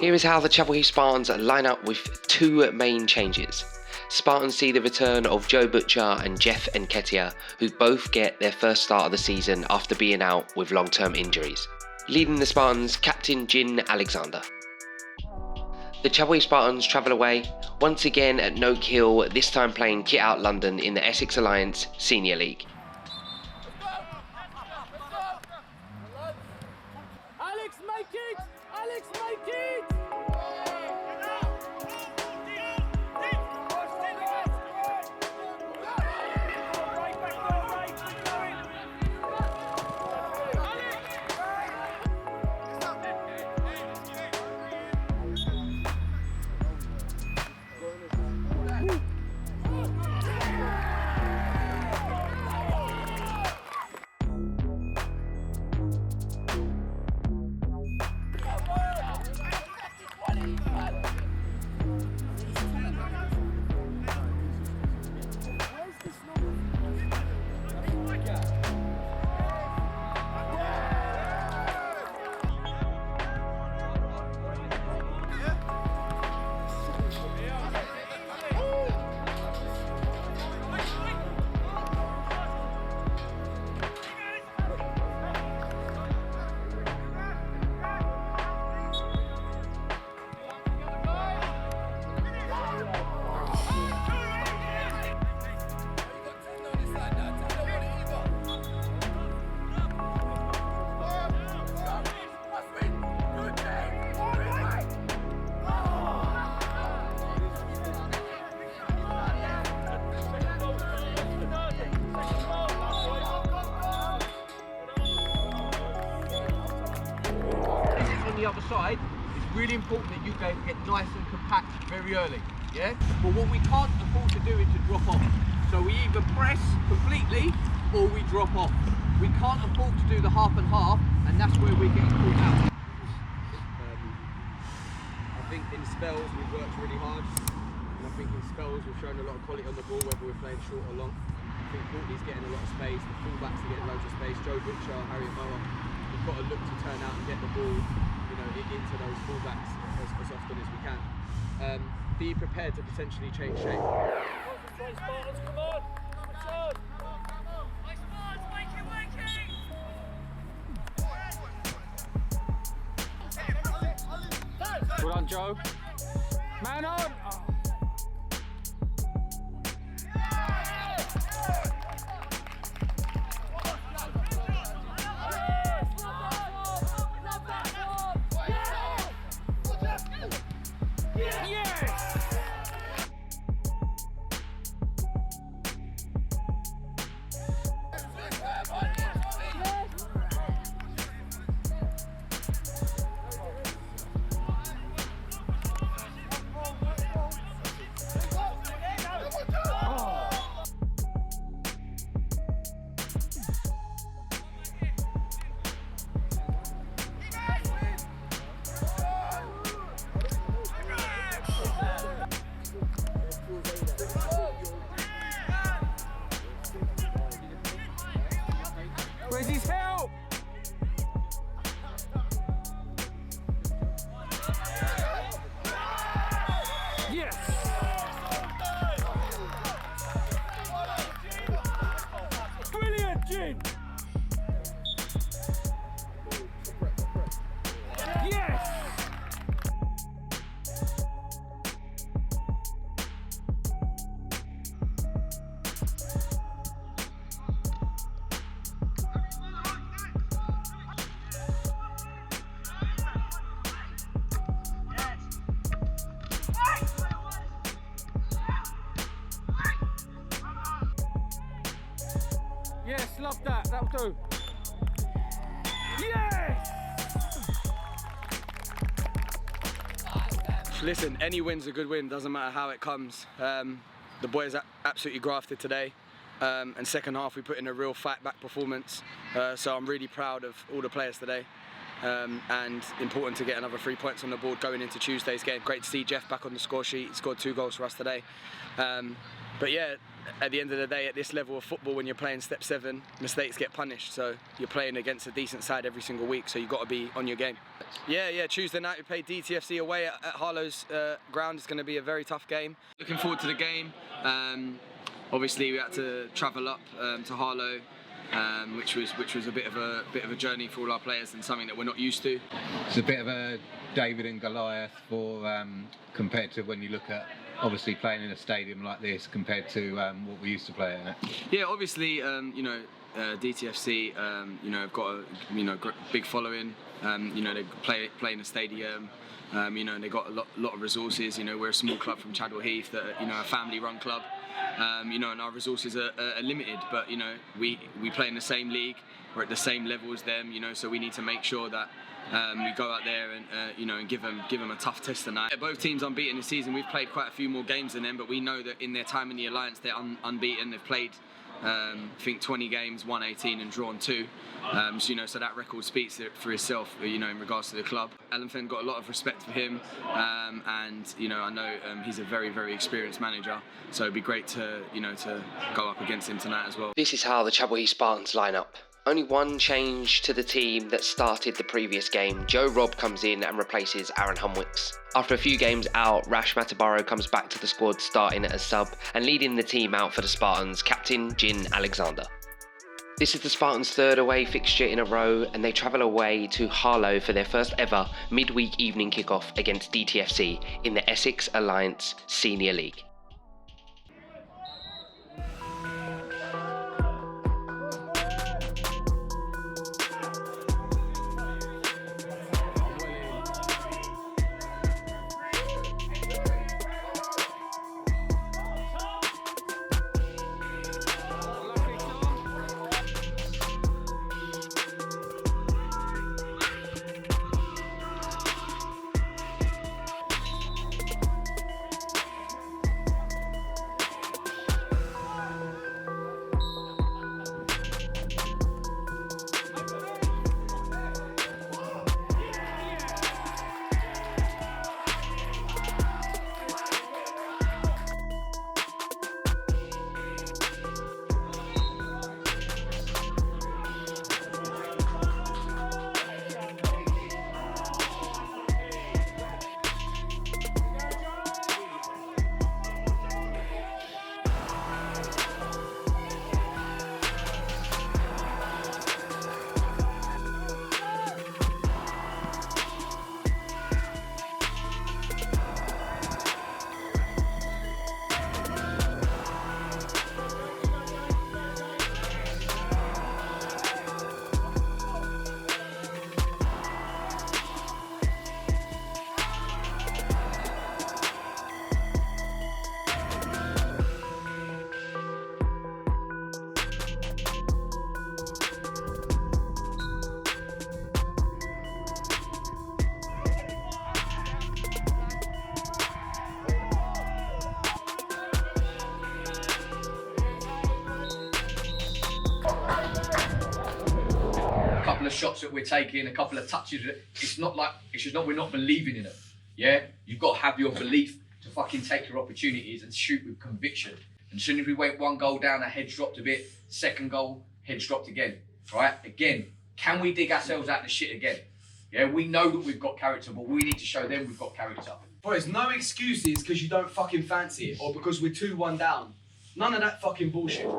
Here is how the Chapel Heath Spartans line up with two main changes. Spartans see the return of Joe Butcher and Jeff Nketiah, who both get their first start of the season after being out with long-term injuries. Leading the Spartans, captain Gin Alexander. The Chapel Heath Spartans travel away, once again at Noak Hill, this time playing Kit Out London in the Essex Alliance Senior League. Alex, make it! Alex, make it! The other side, it's really important that you guys get nice and compact very early, yeah? But what we can't afford to do is to drop off. So we either press completely or we drop off. We can't afford to do the half and half, and that's where we're getting caught out. I think in spells we've worked really hard, and I think in spells we've shown a lot of quality on the ball, whether we're playing short or long. I think Courtney's getting a lot of space, the fullbacks are getting loads of space, Joe Butcher, Harriet Mower. We've got to look to turn out and get the ball into those fullbacks as often as we can. Be prepared to potentially change shape. Concentrate, Spartans, come on! Return! Well done, Joe. Man on! Oh. Where's his help? Yes! Brilliant, Jin! Yes! Yes, love that. That'll do. Yes! Listen, any win's a good win, doesn't matter how it comes. The boys absolutely grafted today. And second half we put in a real fight back performance. So I'm really proud of all the players today. And important to get another 3 points on the board going into Tuesday's game. Great to see Jeff back on the score sheet. He scored 2 goals for us today. But yeah, at the end of the day, at this level of football, when you're playing Step 7, mistakes get punished. So you're playing against a decent side every single week, so you've got to be on your game. Yeah, Tuesday night we play DTFC away at Harlow's ground. It's going to be a very tough game. Looking forward to the game. Obviously we had to travel up to Harlow, which was a bit of a journey for all our players and something that we're not used to. It's a bit of a David and Goliath for compared to when you look at obviously playing in a stadium like this compared to what we used to play in it. Yeah, obviously DTFC have got a big following. They play in a stadium. They got a lot of resources. We're a small club from Chadwell Heath, that a family-run club. And our resources are limited, but we play in the same league. We're at the same level as them. So we need to make sure that we go out there and and give them a tough test tonight. Both teams unbeaten this season. We've played quite a few more games than them, but we know that in their time in the Alliance they're unbeaten. They've played I think 20 games, won 18 and drawn 2. So that record speaks for itself, in regards to the club. Alan got a lot of respect for him, and I know he's a very, very experienced manager. So it'd be great to go up against him tonight as well. This is how the Chadwell Heath Spartans line up. Only one change to the team that started the previous game. Joe Robb comes in and replaces Aaron Humwicks. After a few games out, Rash Matabaro comes back to the squad, starting as sub and leading the team out for the Spartans, captain Jin Alexander. This is the Spartans' third away fixture in a row, and they travel away to Harlow for their first ever midweek evening kickoff against DTFC in the Essex Alliance Senior League. Shots that we're taking, a couple of touches. It's not we're not believing in it. Yeah, you've got to have your belief to fucking take your opportunities and shoot with conviction. And as soon as we went one goal down, our heads dropped a bit. Second goal, heads dropped again. Right? Again, can we dig ourselves out of the shit again? Yeah, we know that we've got character, but we need to show them we've got character. Boys, no excuses because you don't fucking fancy it or because we're 2-1 down. None of that fucking bullshit.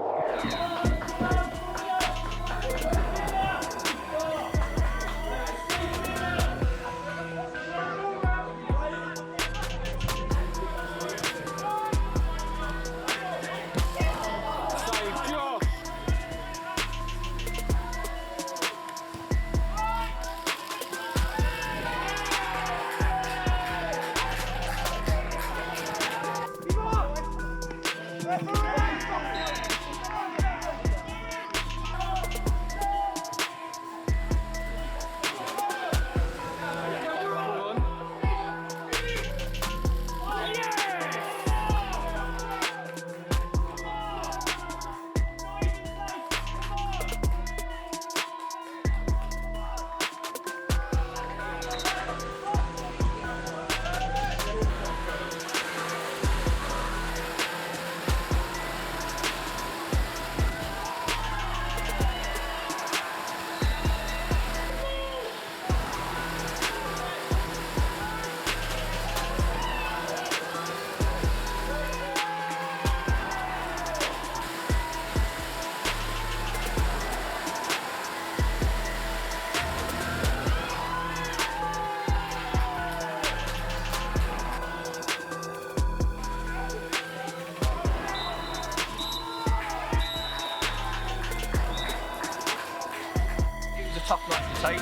take.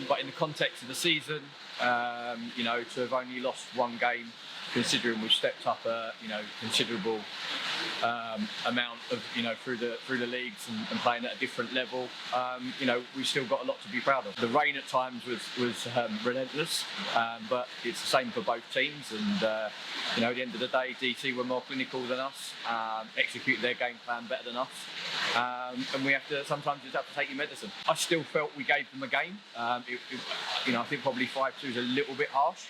But in the context of the season, you know, to have only lost one game, considering we've stepped up a considerable amount of through the leagues and playing at a different level, you know, we've still got a lot to be proud of. The rain at times was relentless, but it's the same for both teams. And you know, at the end of the day, DC were more clinical than us, executed their game plan better than us, and we sometimes just have to take your medicine. I still felt we gave them a game. You know, I think probably 5-2 is a little bit harsh.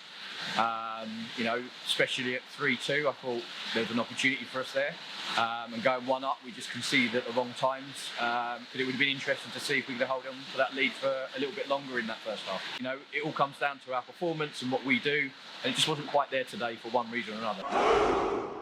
You know, especially at 3-2, I thought there was an opportunity for us there. And going 1-up, we just conceded at the wrong times. But it would have been interesting to see if we could hold on for that lead for a little bit longer in that first half. You know, it all comes down to our performance and what we do, and it just wasn't quite there today for one reason or another.